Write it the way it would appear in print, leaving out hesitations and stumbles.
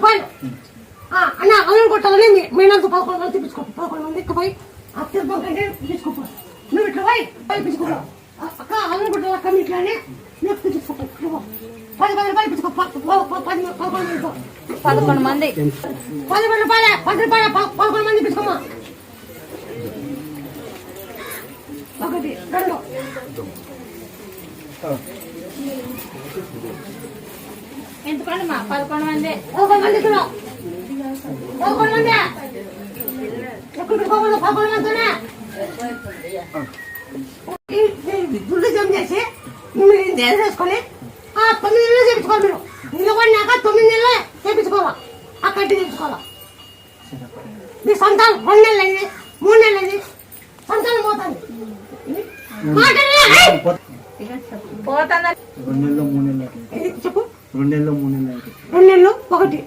రూపాయలు. అన్న అల్లం కొట్టాలని మీనంత 11 మంది తెప్పించుకోండి. 11 మంది పోయి ఆ తిరుపతి కంటే తీసుకోపో. నువ్వు ఇట్లా పోయి తెప్పించుకో. అక్క అల్లం కొట్టాలి అక్క మీ ఇట్లానే నీకు తెప్పించుకో. 10 రూపాయలు తెప్పించుకో. 11 మంది 10 రూపాయలు 11 మంది తెప్పించుకోమా. 1 2 ఎంతమంది మా 11 మంది 11 మంది కిలో 11 మంది ఎక్కడ 11 మందినే గుడ్డు జమ చేసి వేసుకొని 9 నెలలు చేయించుకోవాలి. మీరు ఇల్లు కొన్నాక 9 నెలలు చేయించుకోవాలా. ఆ కట్టి తెచ్చుకోవాలా. మీ సంతానం 2 నెలలు అయింది 3 నెలలు అయింది సంతానం పోతుంది. పోతుందా? చెప్పు 2 నెలలు 3 నెలలు 2 నెలలు 1